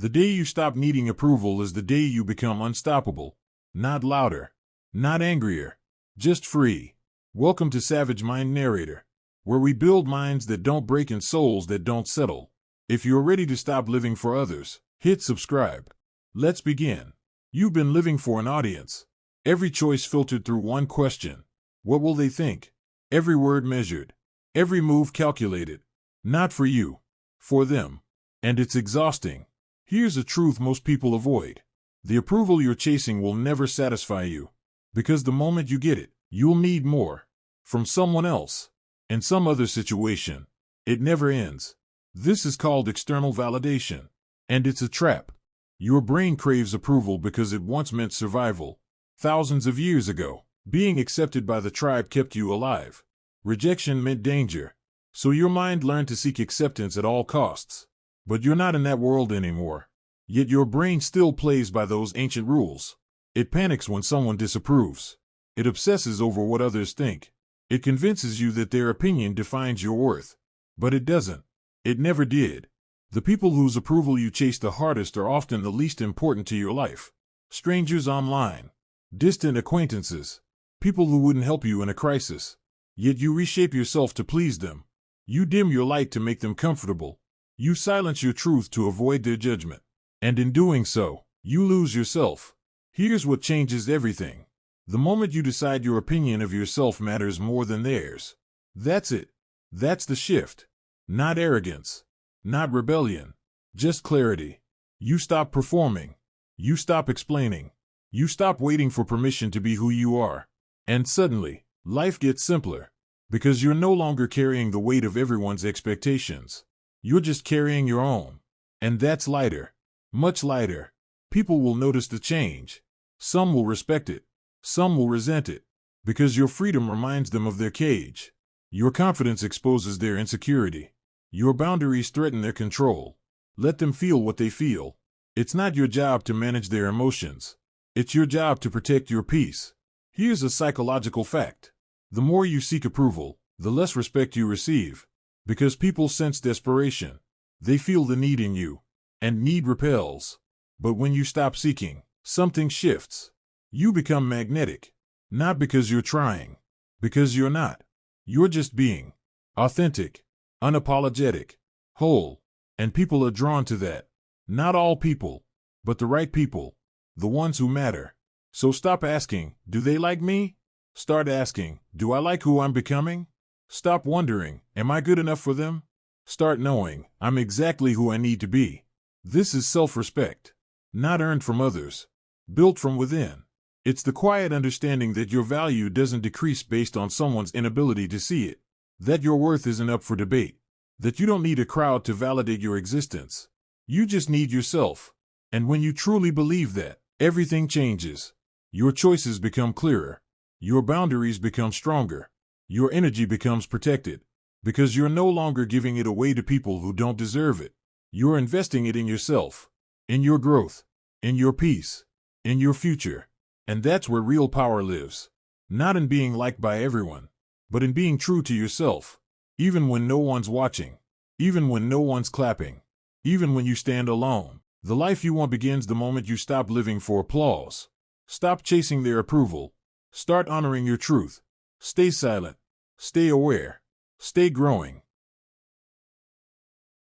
The day you stop needing approval is the day you become unstoppable. Not louder. Not angrier. Just free. Welcome to Savage Mind Narrator, where we build minds that don't break and souls that don't settle. If you're ready to stop living for others, hit subscribe. Let's begin. You've been living for an audience. Every choice filtered through one question. What will they think? Every word measured. Every move calculated. Not for you. For them. And it's exhausting. Here's a truth most people avoid. The approval you're chasing will never satisfy you. Because the moment you get it, you'll need more. From someone else. In some other situation. It never ends. This is called external validation. And it's a trap. Your brain craves approval because it once meant survival. Thousands of years ago, being accepted by the tribe kept you alive. Rejection meant danger. So your mind learned to seek acceptance at all costs. But you're not in that world anymore. Yet your brain still plays by those ancient rules. It panics when someone disapproves. It obsesses over what others think. It convinces you that their opinion defines your worth. But it doesn't. It never did. The people whose approval you chase the hardest are often the least important to your life. Strangers online. Distant acquaintances. People who wouldn't help you in a crisis. Yet you reshape yourself to please them. You dim your light to make them comfortable. You silence your truth to avoid their judgment. And in doing so, you lose yourself. Here's what changes everything. The moment you decide your opinion of yourself matters more than theirs. That's it. That's the shift. Not arrogance. Not rebellion. Just clarity. You stop performing. You stop explaining. You stop waiting for permission to be who you are. And suddenly, life gets simpler. Because you're no longer carrying the weight of everyone's expectations. You're just carrying your own. And that's lighter. Much lighter. People will notice the change. Some will respect it. Some will resent it. Because your freedom reminds them of their cage. Your confidence exposes their insecurity. Your boundaries threaten their control. Let them feel what they feel. It's not your job to manage their emotions. It's your job to protect your peace. Here's a psychological fact. The more you seek approval, the less respect you receive. Because people sense desperation. They feel the need in you. And need repels. But when you stop seeking, something shifts. You become magnetic. Not because you're trying. Because you're not. You're just being. Authentic. Unapologetic. Whole. And people are drawn to that. Not all people. But the right people. The ones who matter. So stop asking, do they like me? Start asking, do I like who I'm becoming? Stop wondering, am I good enough for them? Start knowing, I'm exactly who I need to be. This is self-respect. Not earned from others. Built from within. It's the quiet understanding that your value doesn't decrease based on someone's inability to see it. That your worth isn't up for debate. That you don't need a crowd to validate your existence. You just need yourself. And when you truly believe that, everything changes. Your choices become clearer. Your boundaries become stronger. Your energy becomes protected. Because you're no longer giving it away to people who don't deserve it. You're investing it in yourself. In your growth. In your peace. In your future. And that's where real power lives. Not in being liked by everyone. But in being true to yourself. Even when no one's watching. Even when no one's clapping. Even when you stand alone. The life you want begins the moment you stop living for applause. Stop chasing their approval. Start honoring your truth. Stay silent. Stay aware. Stay growing.